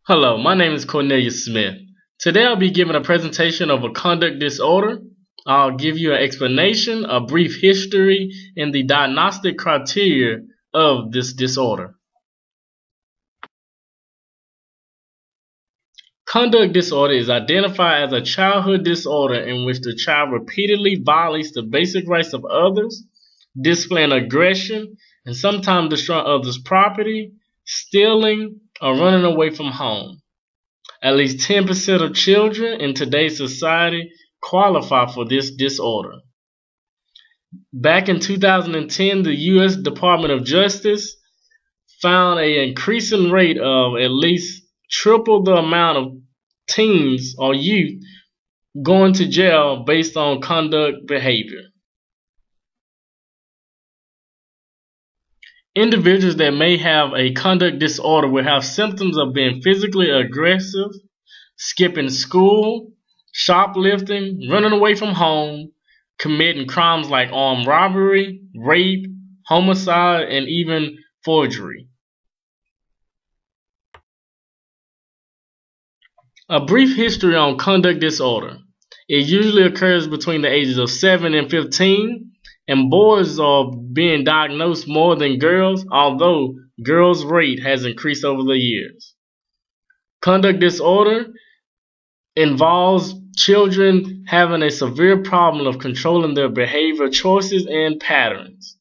Hello, my name is Cornelius Smith. Today I'll be giving a presentation of a conduct disorder. I'll give you an explanation, a brief history, and the diagnostic criteria of this disorder. Conduct disorder is identified as a childhood disorder in which the child repeatedly violates the basic rights of others, displaying aggression, and sometimes destroying others' property, stealing, or running away from home. At least 10% of children in today's society qualify for this disorder. Back in 2010, the U.S. Department of Justice found an increasing rate of at least triple the amount of teens or youth going to jail based on conduct behavior. Individuals that may have a conduct disorder will have symptoms of being physically aggressive, skipping school, shoplifting, running away from home, committing crimes like armed robbery, rape, homicide, and even forgery. A brief history on conduct disorder. It usually occurs between the ages of 7 and 15, and boys are being diagnosed more than girls, although girls' rate has increased over the years. Conduct disorder involves children having a severe problem of controlling their behavior choices and patterns.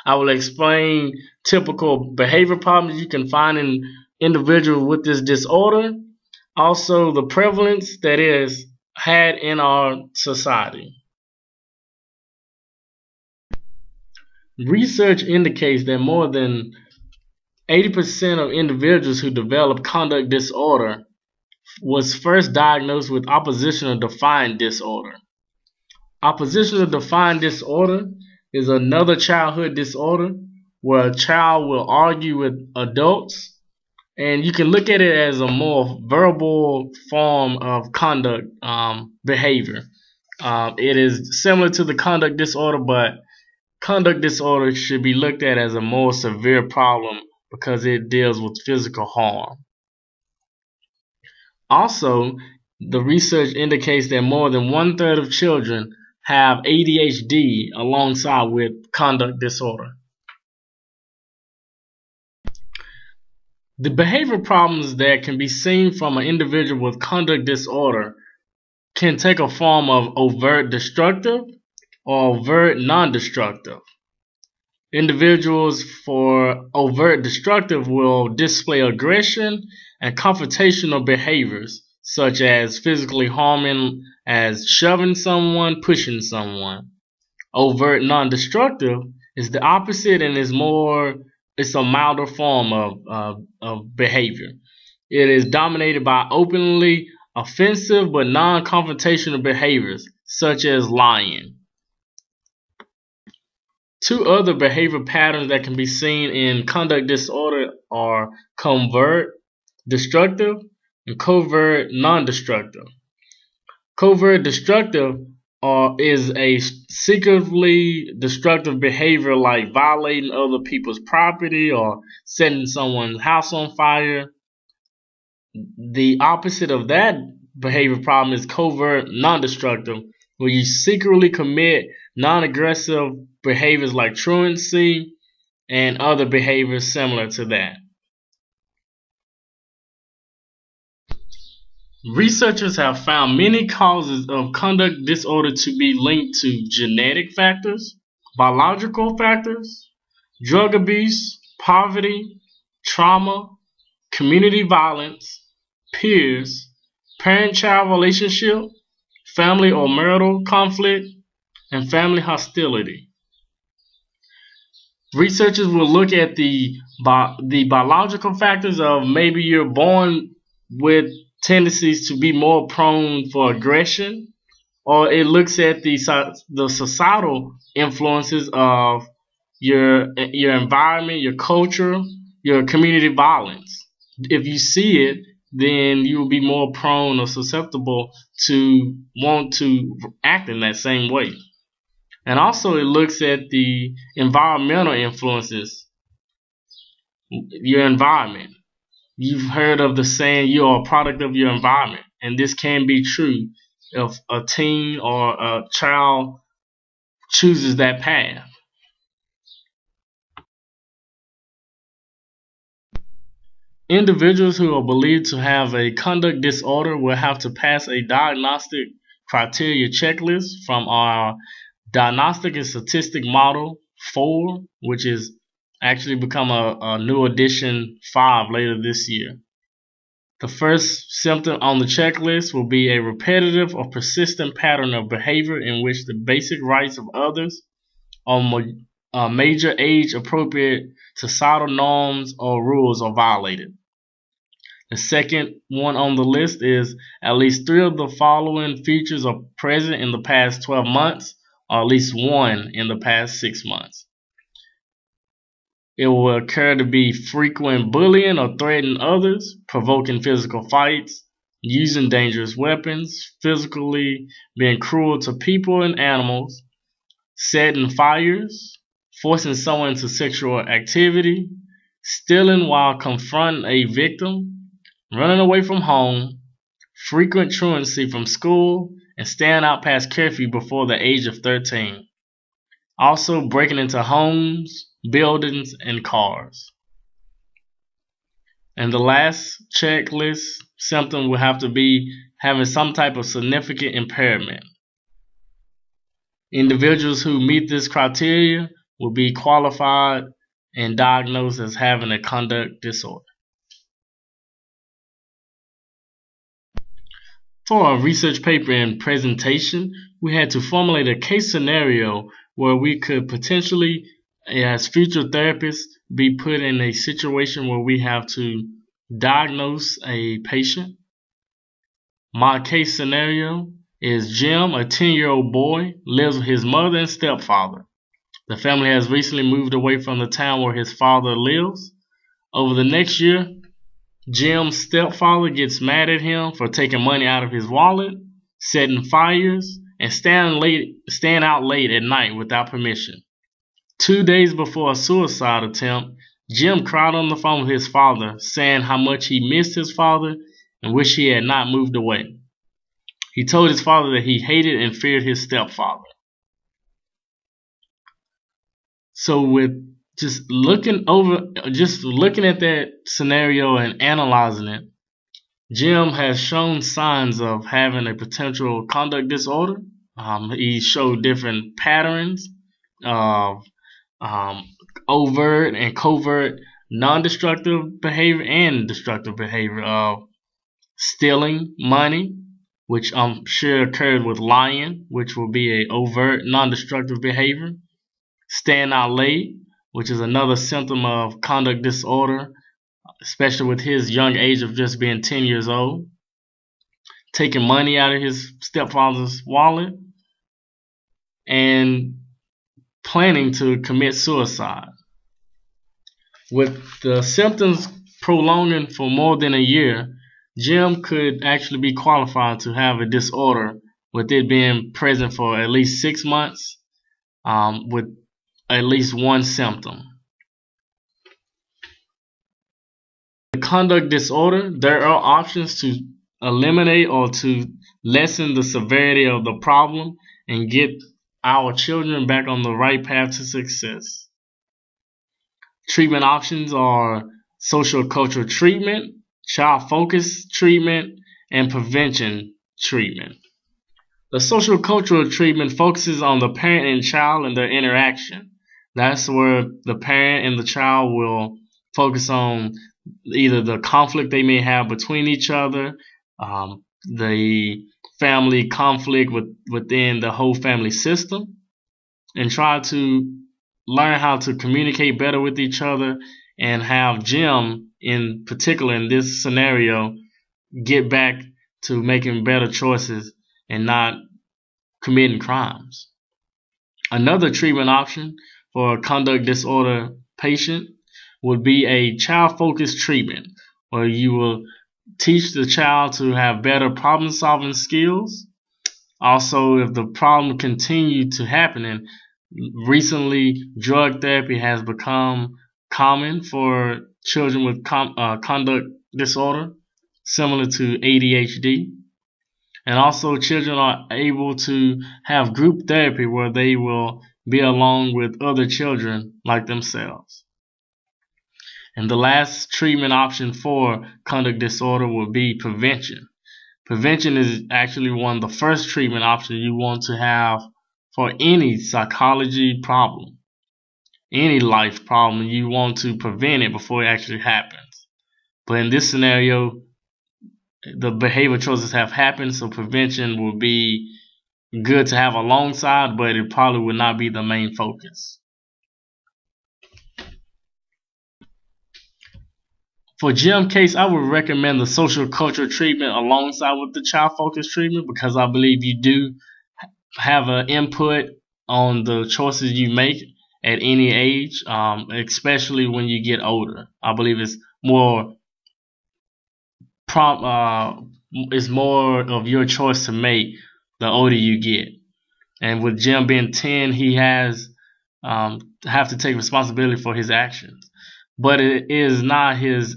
I will explain typical behavior problems you can find in individuals with this disorder, also the prevalence that is had in our society. Research indicates that more than 80% of individuals who develop conduct disorder was first diagnosed with oppositional defiant disorder. Oppositional defiant disorder is another childhood disorder where a child will argue with adults, and you can look at it as a more verbal form of conduct behavior. It is similar to the conduct disorder, but conduct disorder should be looked at as a more severe problem because it deals with physical harm. Also, the research indicates that more than one-third of children have ADHD alongside with conduct disorder. The behavioral problems that can be seen from an individual with conduct disorder can take a form of overt destructive or overt non-destructive. Individuals for overt destructive will display aggression and confrontational behaviors, such as physically harming, as shoving someone, pushing someone. Overt non-destructive is the opposite and it's a milder form of behavior. It is dominated by openly offensive but non-confrontational behaviors, such as lying. Two other behavior patterns that can be seen in conduct disorder are covert destructive and covert non-destructive. Covert destructive is a secretly destructive behavior like violating other people's property or setting someone's house on fire. The opposite of that behavior problem is covert non-destructive, where you secretly commit non-aggressive behaviors like truancy and other behaviors similar to that. Researchers have found many causes of conduct disorder to be linked to genetic factors, biological factors, drug abuse, poverty, trauma, community violence, peers, parent-child relationship, family or marital conflict, and family hostility. Researchers will look at the biological factors of maybe you're born with tendencies to be more prone for aggression, or it looks at the societal influences of your environment, your culture, your community violence. If you see it, then you will be more prone or susceptible to want to act in that same way. And also it looks at the environmental influences, your environment. You've heard of the saying, you are a product of your environment. And this can be true if a teen or a child chooses that path. Individuals who are believed to have a conduct disorder will have to pass a diagnostic criteria checklist from our Diagnostic and Statistic Model 4, which is actually become a new edition 5 later this year. The first symptom on the checklist will be a repetitive or persistent pattern of behavior in which the basic rights of others or major age-appropriate societal norms or rules are violated. The second one on the list is at least 3 of the following features are present in the past 12 months, or at least 1 in the past 6 months. It will occur to be frequent bullying or threatening others, provoking physical fights, using dangerous weapons, physically being cruel to people and animals, setting fires, forcing someone into sexual activity, stealing while confronting a victim, running away from home, frequent truancy from school, and staying out past curfew before the age of 13. Also breaking into homes, buildings, and cars. And the last checklist symptom will have to be having some type of significant impairment. Individuals who meet this criteria will be qualified and diagnosed as having a conduct disorder. For our research paper and presentation, we had to formulate a case scenario where we could potentially, as future therapists, be put in a situation where we have to diagnose a patient. My case scenario is Jim, a 10-year-old boy, lives with his mother and stepfather. The family has recently moved away from the town where his father lives. Over the next year, Jim's stepfather gets mad at him for taking money out of his wallet, setting fires, and staying out late at night without permission. 2 days before a suicide attempt, Jim cried on the phone with his father, saying how much he missed his father and wished he had not moved away. He told his father that he hated and feared his stepfather. So with just looking at that scenario and analyzing it, Jim has shown signs of having a potential conduct disorder. He showed different patterns of overt and covert non-destructive behavior and destructive behavior of stealing money, which I'm sure occurred with lying, which will be a overt non-destructive behavior. Staying out late, which is another symptom of conduct disorder, especially with his young age of just being 10 years old. Taking money out of his stepfather's wallet, and planning to commit suicide. With the symptoms prolonging for more than a year, Jim could actually be qualified to have a disorder with it being present for at least 6 months with at least 1 symptom. The conduct disorder, there are options to eliminate or to lessen the severity of the problem and get our children back on the right path to success. Treatment options are social cultural treatment, child-focused treatment, and prevention treatment. The social cultural treatment focuses on the parent and child and their interaction. That's where the parent and the child will focus on either the conflict they may have between each other, the family conflict within the whole family system, and try to learn how to communicate better with each other and have Jim, in particular in this scenario, get back to making better choices and not committing crimes. Another treatment option for a conduct disorder patient would be a child-focused treatment, where you will teach the child to have better problem-solving skills. Also, if the problem continues to happen, and recently drug therapy has become common for children with conduct disorder, similar to ADHD. And also, children are able to have group therapy where they will be along with other children like themselves. And the last treatment option for conduct disorder would be prevention. Prevention is actually one of the first treatment options you want to have for any psychology problem, any life problem. You want to prevent it before it actually happens. But in this scenario, the behavior choices have happened, so prevention will be good to have alongside, but it probably would not be the main focus. For Jim case, I would recommend the social culture treatment alongside with the child focused treatment because I believe you do have an input on the choices you make at any age, especially when you get older. I believe it's more it's more of your choice to make the older you get. And with Jim being 10, he has have to take responsibility for his actions. But it is not his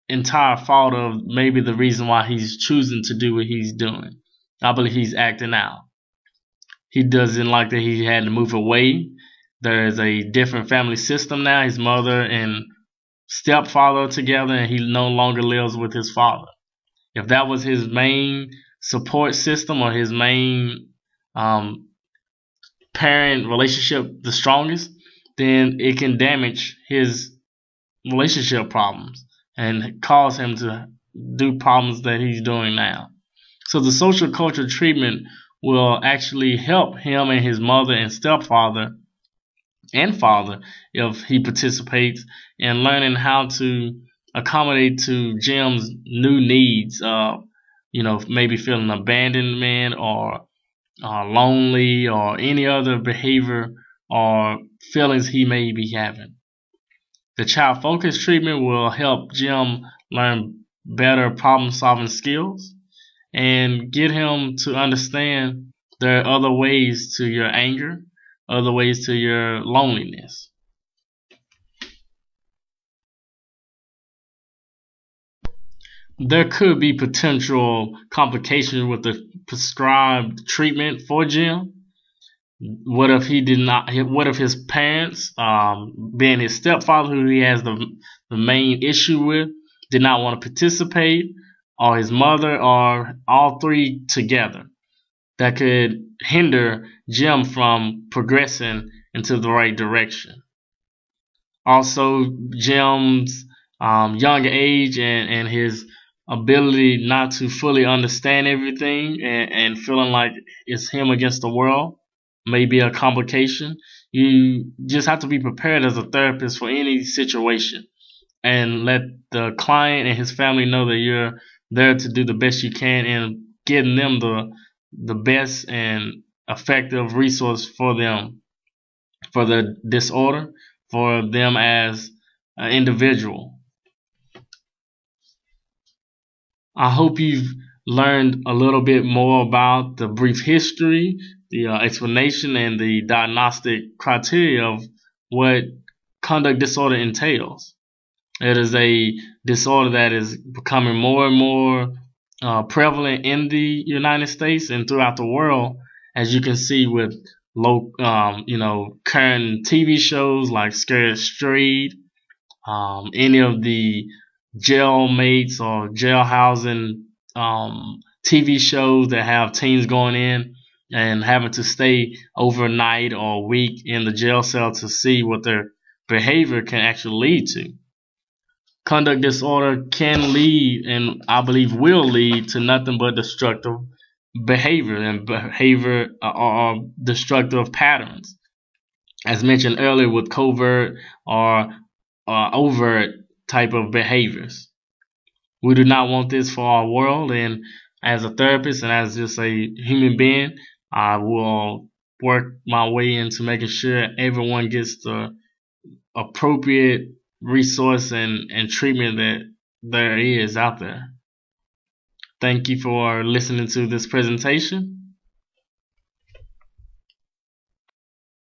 entire fault of maybe the reason why he's choosing to do what he's doing. I believe he's acting out. He doesn't like that he had to move away. There is a different family system now. His mother and stepfather together, and he no longer lives with his father. If that was his main support system or his main parent relationship the strongest, then it can damage his relationship problems and cause him to do problems that he's doing now. So the social culture treatment will actually help him and his mother and stepfather and father if he participates in learning how to accommodate to Jim's new needs. Maybe feeling abandonment or lonely or any other behavior or feelings he may be having. The child focused treatment will help Jim learn better problem solving skills and get him to understand there are other ways to your anger, other ways to your loneliness. There could be potential complications with the prescribed treatment for Jim. What if he did not? What if his parents, being his stepfather, who he has the main issue with, did not want to participate, or his mother, or all three together? That could hinder Jim from progressing into the right direction. Also, Jim's younger age and his ability not to fully understand everything and feeling like it's him against the world may be a complication. You just have to be prepared as a therapist for any situation and let the client and his family know that you're there to do the best you can in getting them the best and effective resource for them, for the disorder, for them as an individual. I hope you've learned a little bit more about the brief history, the explanation, and the diagnostic criteria of what conduct disorder entails. It is a disorder that is becoming more and more prevalent in the United States and throughout the world, as you can see with current TV shows like Scared Straight, any of the jailmates or jailhousing TV shows that have teens going in and having to stay overnight or a week in the jail cell to see what their behavior can actually lead to. Conduct disorder can lead, and I believe will lead, to nothing but destructive behavior and behavior or destructive patterns. As mentioned earlier, with covert or overt type of behaviors. We do not want this for our world, and as a therapist and as just a human being, I will work my way into making sure everyone gets the appropriate resource and treatment that there is out there. Thank you for listening to this presentation.